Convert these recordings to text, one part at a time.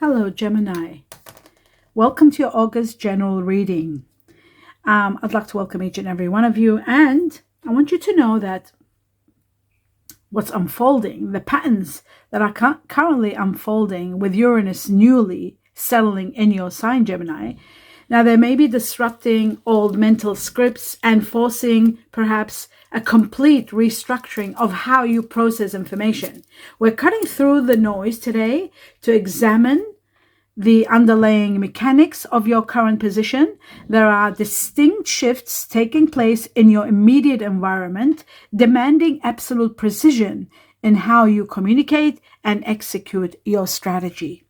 Hello, Gemini. Welcome to your August general reading. I'd like to welcome each and every one of you, and I want you to know that what's unfolding, the patterns that are currently unfolding with Uranus newly settling in your sign, Gemini. Now, they may be disrupting old mental scripts and forcing perhaps a complete restructuring of how you process information. We're cutting through the noise today to examine the underlying mechanics of your current position. There are distinct shifts taking place in your immediate environment, demanding absolute precision in how you communicate and execute your strategy.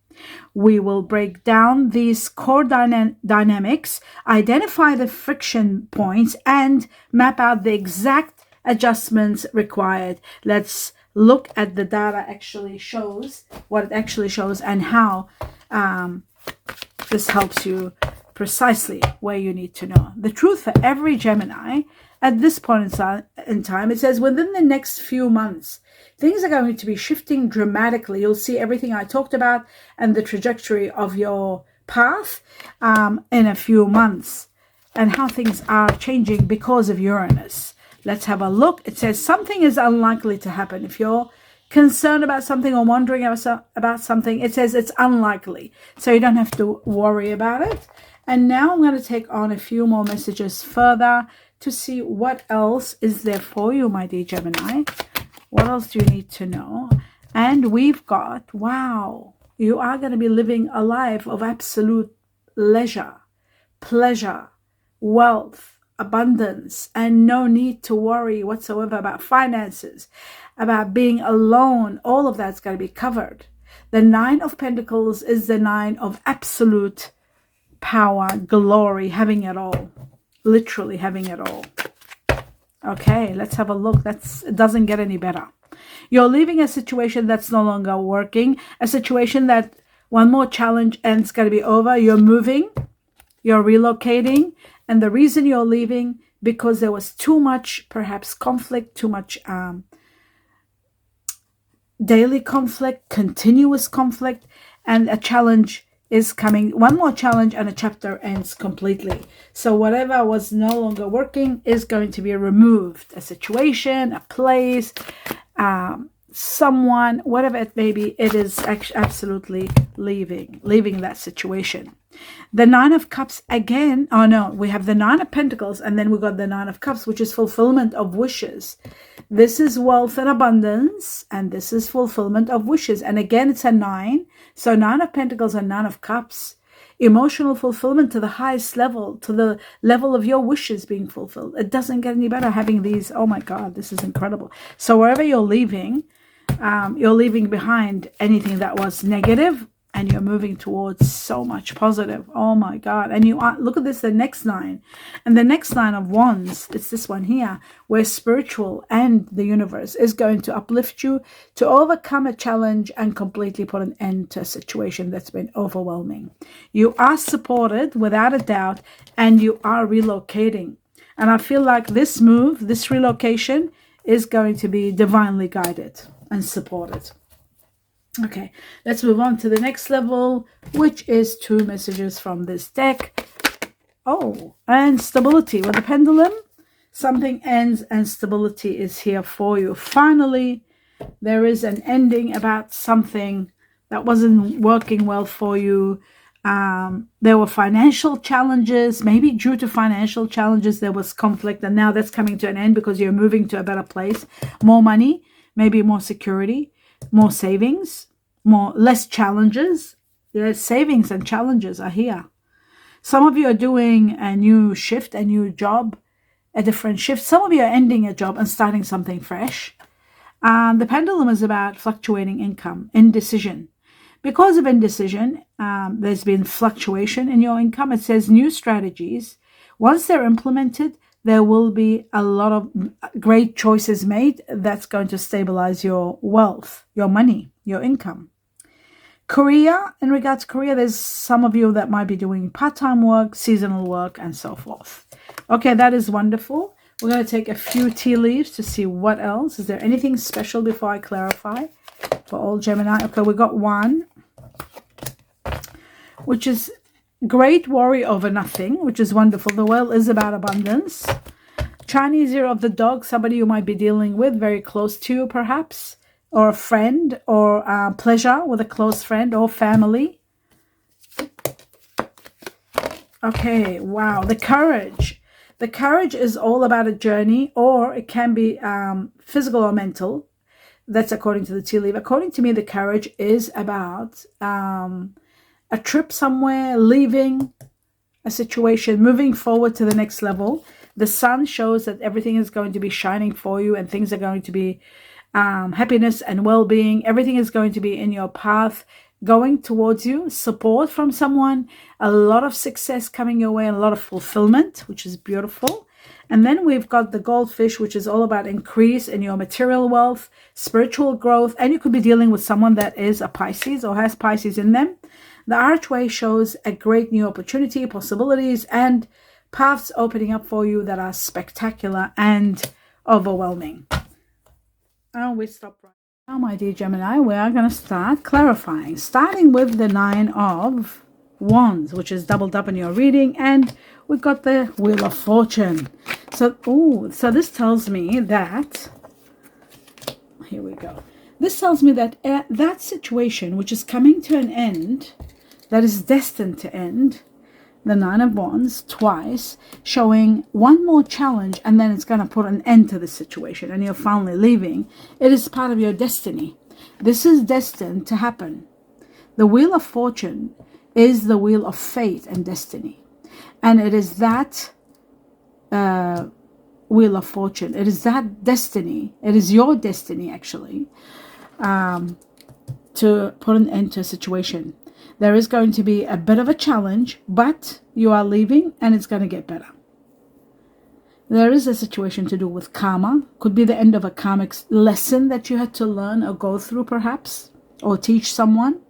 We will break down these core dynamics, identify the friction points, and map out the exact adjustments required. Let's look at the data actually shows, what it actually shows, and how this helps you precisely where you need to know. The truth for every Gemini at this point in time, it says within the next few months, things are going to be shifting dramatically. You'll see everything I talked about and the trajectory of your path in a few months and how things are changing because of Uranus. Let's have a look. It says something is unlikely to happen. If you're concerned about something or wondering about something, it says it's unlikely. So you don't have to worry about it. And now I'm going to take on a few more messages further to see what else is there for you, my dear Gemini. What else do you need to know? And we've got, wow, you are going to be living a life of absolute leisure, pleasure, wealth, abundance, and no need to worry whatsoever about finances, about being alone. All of that's going to be covered. The Nine of Pentacles is the nine of absolute power, glory, having it all, literally having it all. Okay, let's have a look. It doesn't get any better. You're leaving a situation that's no longer working, a situation that one more challenge and it's going to be over. You're moving, you're relocating, and the reason you're leaving because there was too much, perhaps conflict, too much daily conflict, continuous conflict, and a challenge is coming. One more challenge and a chapter ends completely. So whatever was no longer working is going to be removed. A situation, a place, someone, whatever it may be, it is absolutely leaving that situation. The Nine of Cups again. Oh no, we have the Nine of Pentacles and then we got the Nine of Cups, which is fulfillment of wishes. This is wealth and abundance, and this is fulfillment of wishes. And again, it's a nine. So Nine of Pentacles and Nine of Cups. Emotional fulfillment to the highest level, to the level of your wishes being fulfilled. It doesn't get any better having these. Oh my God, this is incredible. So wherever you're leaving behind anything that was negative, and you're moving towards so much positive. Oh my God. And you are, look at this, the next nine. And the next nine of wands, it's this one here, where spiritual and the universe is going to uplift you to overcome a challenge and completely put an end to a situation that's been overwhelming. You are supported without a doubt, and you are relocating. And I feel like this move, this relocation, is going to be divinely guided and supported. Okay, let's move on to the next level, which is two messages from this deck. Oh, and stability with the pendulum. Something ends and stability is here for you. Finally, there is an ending about something that wasn't working well for you. There were financial challenges. Maybe due to financial challenges, there was conflict. And now that's coming to an end because you're moving to a better place. More money, maybe more security, more savings, less challenges. Yes, savings and challenges are here. Some of you are doing a new shift, a new job, a different shift. Some of you are ending a job and starting something fresh. The pendulum is about fluctuating income, indecision. Because of indecision, there's been fluctuation in your income. It says new strategies. Once they're implemented, there will be a lot of great choices made that's going to stabilize your wealth, your money, your income. Career, in regards to career, there's some of you that might be doing part-time work, seasonal work, and so forth. Okay, that is wonderful. We're going to take a few tea leaves to see what else. Is there anything special before I clarify for all Gemini? Okay, we got one. which is great worry over nothing, which is wonderful. The Whale is about abundance. Chinese Year of the Dog, somebody you might be dealing with, very close to you perhaps, or a friend, or pleasure with a close friend or family. Okay, wow, the Courage. The Courage is all about a journey, or it can be physical or mental. That's according to the tea leaf. According to me, the Courage is about a trip somewhere, leaving a situation, moving forward to the next level. The Sun shows that everything is going to be shining for you, and things are going to be happiness and well-being. Everything is going to be in your path, going towards you. Support from someone, a lot of success coming your way, and a lot of fulfillment, which is beautiful. And then we've got the Goldfish, which is all about increase in your material wealth, spiritual growth, and you could be dealing with someone that is a Pisces or has Pisces in them. The Archway shows a great new opportunity, possibilities, and paths opening up for you that are spectacular and overwhelming. Oh, we stop right now, my dear Gemini. We are going to start clarifying, starting with the 9 of Wands, which is doubled up in your reading, and we've got the Wheel of Fortune. So this tells me that, here we go. This tells me that that situation, which is coming to an end, that is destined to end, the 9 of Wands twice, showing one more challenge, and then it's going to put an end to the situation, and you're finally leaving. It is part of your destiny. This is destined to happen. The Wheel of Fortune is the wheel of fate and destiny, and it is that Wheel of Fortune. It is that destiny. It is your destiny, actually, to put an end to a situation. There is going to be a bit of a challenge, but you are leaving and it's going to get better. There is a situation to do with karma. Could be the end of a karmic lesson that you had to learn or go through, perhaps, or teach someone.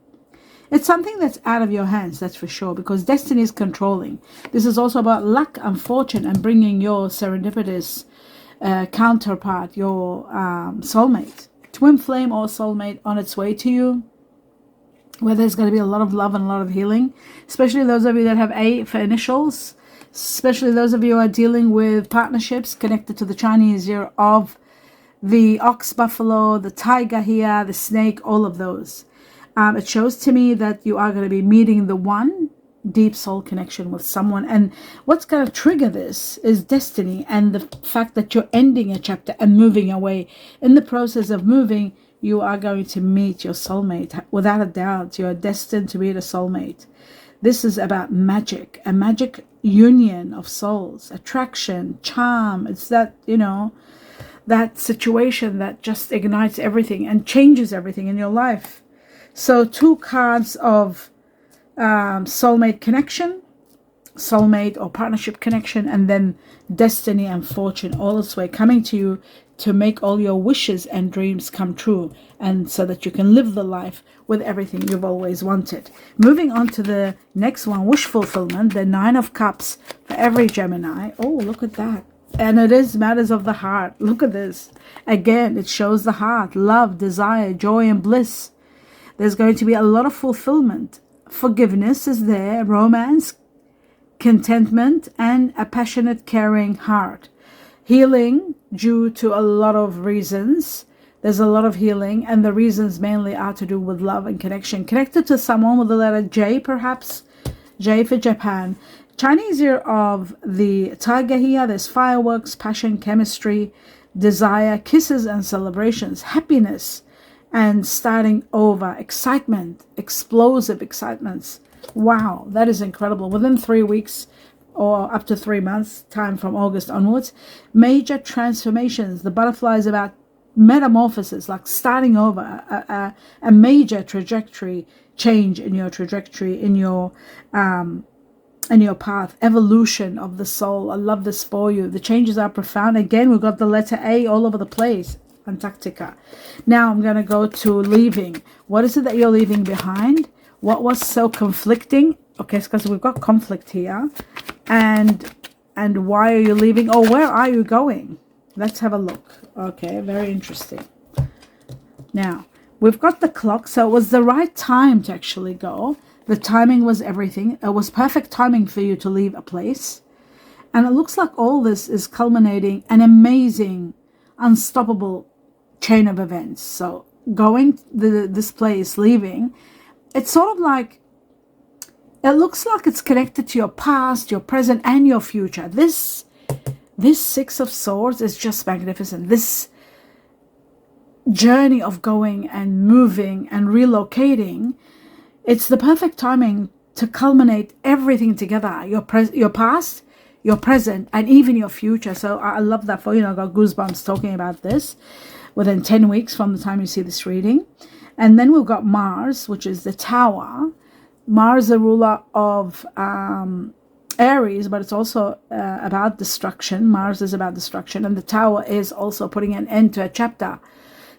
It's something that's out of your hands, that's for sure, because destiny is controlling. This is also about luck and fortune and bringing your serendipitous counterpart, your soulmate, twin flame or soulmate, on its way to you, where there's going to be a lot of love and a lot of healing, especially those of you that have A for initials, especially those of you who are dealing with partnerships connected to the Chinese Year of the ox, buffalo, the tiger here, the snake, all of those. It shows to me that you are going to be meeting the one deep soul connection with someone, and what's going to trigger this is destiny and the fact that you're ending a chapter and moving away. In the process of moving, you are going to meet your soulmate. Without a doubt, you are destined to meet a soulmate. This is about magic, a magic union of souls, attraction, charm. It's that, that situation that just ignites everything and changes everything in your life. So 2 cards of soulmate connection, soulmate or partnership connection, and then destiny and fortune all this way coming to you to make all your wishes and dreams come true, and so that you can live the life with everything you've always wanted. Moving on to the next one, wish fulfillment, the 9 of Cups for every Gemini. Oh, look at that. And it is matters of the heart. Look at this. Again, it shows the heart, love, desire, joy, and bliss. There's going to be a lot of fulfillment. Forgiveness is there, romance, contentment, and a passionate, caring heart. Healing due to a lot of reasons. There's a lot of healing, and the reasons mainly are to do with love and connection. Connected to someone with the letter J, perhaps. J for Japan. Chinese Year of the tiger here. There's fireworks, passion, chemistry, desire, kisses and celebrations, happiness, and starting over, excitement, explosive excitements. Wow, that is incredible. Within 3 weeks or up to 3 months, time from August onwards, major transformations. The butterfly is about metamorphosis, like starting over, a major trajectory change in your trajectory, in your path, evolution of the soul. I love this for you. The changes are profound. Again, we've got the letter A all over the place. Antarctica. Now I'm going to go to leaving. What is it that you're leaving behind? What was so conflicting? Okay, it's because we've got conflict here. And why are you leaving? Oh, where are you going? Let's have a look. Okay, very interesting. Now, we've got the clock, so it was the right time to actually go. The timing was everything. It was perfect timing for you to leave a place. And it looks like all this is culminating an amazing, unstoppable chain of events. So going this place, leaving, it's sort of like, it looks like it's connected to your past, your present, and your future. This Six of Swords is just magnificent. This journey of going and moving and relocating, it's the perfect timing to culminate everything together. Your past, your present, and even your future. So I love that for you. I got goosebumps talking about this within 10 weeks from the time you see this reading. And then we've got Mars, which is the Tower. Mars, the ruler of Aries, but it's also about destruction. Mars is about destruction, and the Tower is also putting an end to a chapter.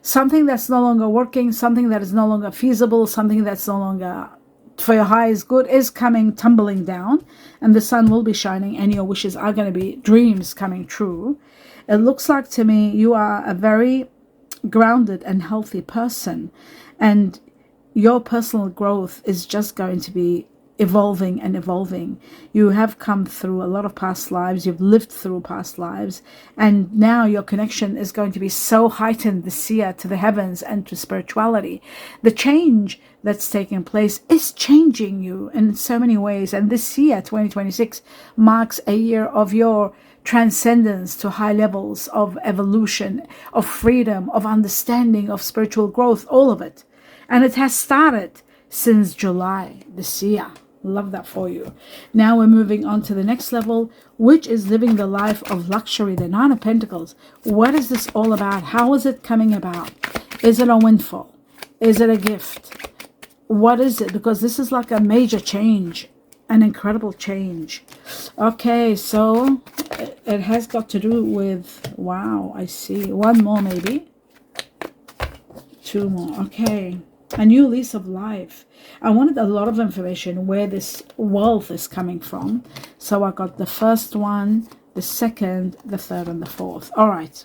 Something that's no longer working, something that is no longer feasible, something that's no longer for your highest good is coming tumbling down, and the sun will be shining, and your wishes are going to be dreams coming true. It looks like to me you are a very grounded and healthy person, and your personal growth is just going to be evolving and evolving. You have come through a lot of past lives, you've lived through past lives, and now your connection is going to be so heightened this year to the heavens and to spirituality. The change that's taking place is changing you in so many ways, and this year 2026 marks a year of your transcendence to high levels of evolution, of freedom, of understanding, of spiritual growth, all of it. And it has started since July this year. Love that for you. Now we're moving on to the next level, which is living the life of luxury, the Nine of Pentacles. What is this all about? How is it coming about? Is it a windfall? Is it a gift? What is it? Because this is like a major change, an incredible change. Okay, so it has got to do with, wow, I see. One more maybe. Two more. Okay. A new lease of life. I wanted a lot of information where this wealth is coming from. So I got the first one, the second, the third, and the fourth. All right.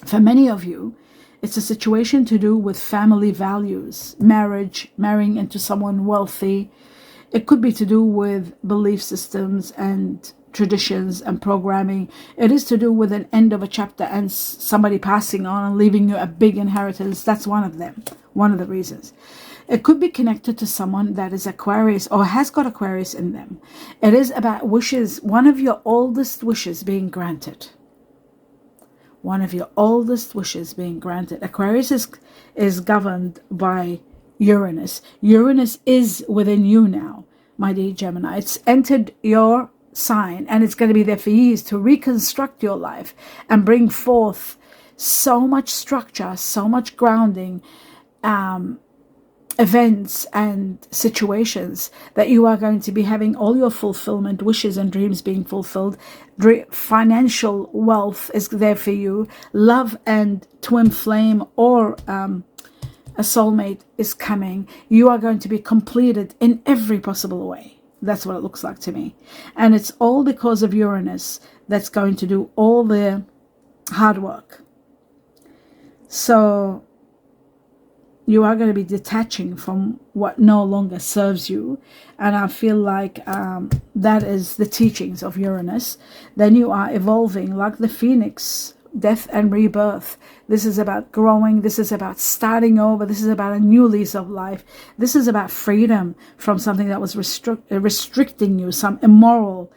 For many of you, it's a situation to do with family values, marriage, marrying into someone wealthy. It could be to do with belief systems and traditions and programming. It is to do with an end of a chapter and somebody passing on and leaving you a big inheritance. That's one of them, one of the reasons. It could be connected to someone that is Aquarius or has got Aquarius in them. It is about wishes, one of your oldest wishes being granted. One of your oldest wishes being granted. Aquarius is governed by Uranus. Uranus is within you now, my dear Gemini. It's entered your sign, and it's going to be there for years to reconstruct your life and bring forth so much structure, so much grounding, events and situations that you are going to be having all your fulfillment, wishes and dreams being fulfilled. Financial wealth is there for you. Love and twin flame or a soulmate is coming. You are going to be completed in every possible way. That's what it looks like to me. And it's all because of Uranus that's going to do all the hard work. So you are going to be detaching from what no longer serves you. And I feel like that is the teachings of Uranus. Then you are evolving like the phoenix, death and rebirth. This is about growing. This is about starting over. This is about a new lease of life. This is about freedom from something that was restricting you, some immoral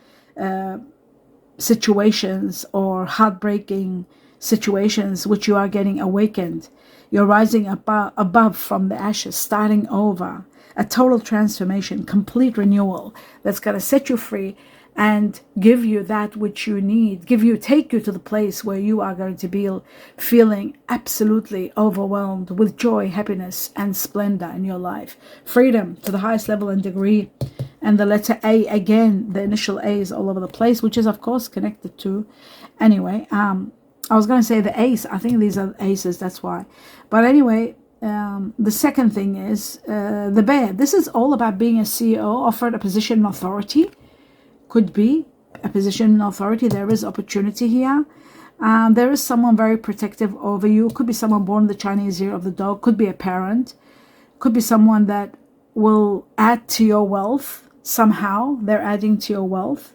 situations or heartbreaking situations which you are getting awakened. You're rising above from the ashes, starting over. A total transformation, complete renewal that's going to set you free and give you that which you need, take you to the place where you are going to be feeling absolutely overwhelmed with joy, happiness, and splendor in your life. Freedom to the highest level and degree. And the letter A, again, the initial A is all over the place, which is, of course, connected to, anyway, I was going to say the ace. I think these are aces, that's why. But anyway, the second thing is the bear. This is all about being a CEO, offered a position of authority. Could be a position of authority. There is opportunity here. There is someone very protective over you. Could be someone born the Chinese year of the dog. Could be a parent. Could be someone that will add to your wealth somehow. They're adding to your wealth.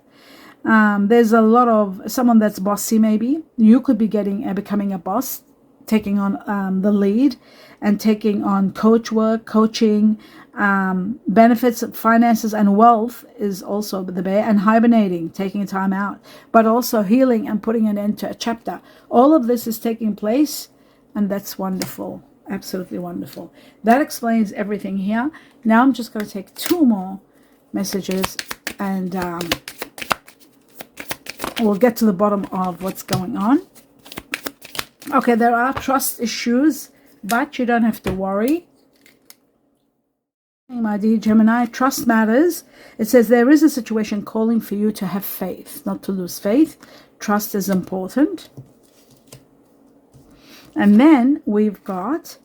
There's a lot of someone that's bossy. Maybe you could be becoming a boss, taking on the lead and taking on coaching, benefits, finances, and wealth is also the bear, and hibernating, taking time out, but also healing and putting an end to a chapter. All of this is taking place, and that's wonderful. Absolutely wonderful. That explains everything here. Now I'm just going to take 2 more messages, and we'll get to the bottom of what's going on. Okay, there are trust issues, but you don't have to worry. My dear Gemini, trust matters. It says there is a situation calling for you to have faith, not to lose faith. Trust is important. And then we've got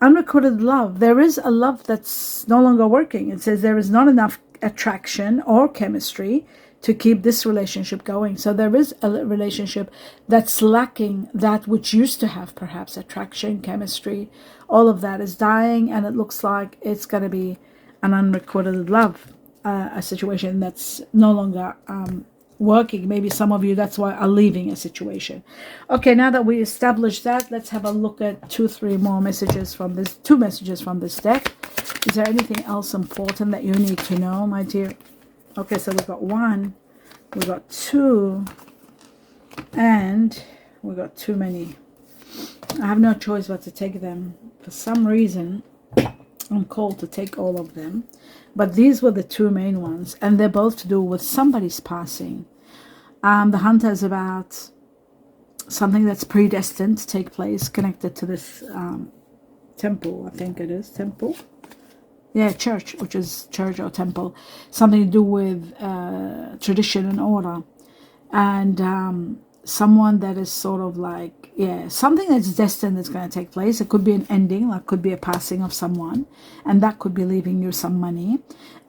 unrecorded love. There is a love that's no longer working. It says there is not enough attraction or chemistry to keep this relationship going. So there is a relationship that's lacking that which used to have perhaps attraction, chemistry. All of that is dying, and it looks like it's going to be an unrecorded love, a situation that's no longer working. Maybe some of you, that's why, are leaving a situation. Okay, now that we established that, let's have a look at 2 more messages from this, 2 messages from this deck. Is there anything else important that you need to know, my dear? Okay, so we've got 1, we've got 2, and we've got too many. I have no choice but to take them. For some reason, I'm called to take all of them. But these were the 2 main ones, and they're both to do with somebody's passing. The Hunter is about something that's predestined to take place, connected to this temple, I think it is, temple. Yeah, church, which is church or temple. Something to do with tradition and order. And someone that is sort of like, yeah, something that's destined that's going to take place. It could be an ending, like could be a passing of someone. And that could be leaving you some money.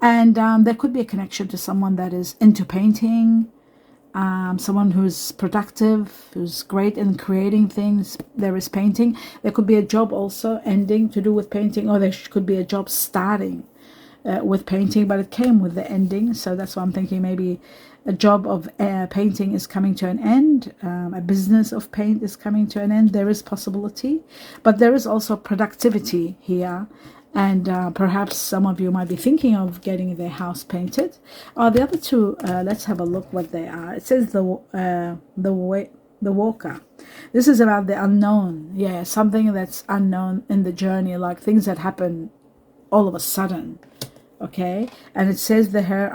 And there could be a connection to someone that is into painting. Someone who's productive, who's great in creating things. There is painting. There could be a job also ending to do with painting, or there could be a job starting with painting, but it came with the ending. So that's why I'm thinking maybe a job of painting is coming to an end. A business of paint is coming to an end. There is possibility, but there is also productivity here. And perhaps some of you might be thinking of getting their house painted. The other 2, let's have a look what they are. It says the walker. This is about the unknown. Yeah, something that's unknown in the journey, like things that happen all of a sudden. Okay, and it says there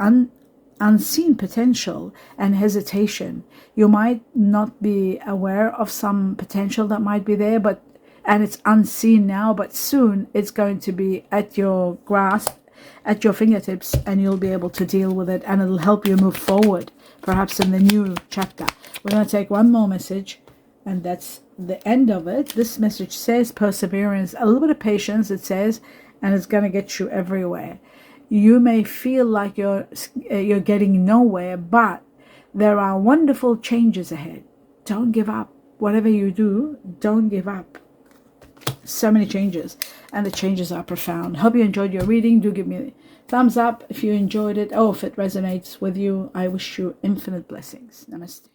unseen potential and hesitation. You might not be aware of some potential that might be there, and it's unseen now, but soon it's going to be at your grasp, at your fingertips, and you'll be able to deal with it, and it'll help you move forward, perhaps in the new chapter. We're going to take 1 more message, and that's the end of it. This message says perseverance, a little bit of patience, it says, and it's going to get you everywhere. You may feel like you're getting nowhere, but there are wonderful changes ahead. Don't give up. Whatever you do, don't give up. So many changes, and the changes are profound. Hope you enjoyed your reading. Do give me a thumbs up if you enjoyed it. If it resonates with you. I wish you infinite blessings. Namaste.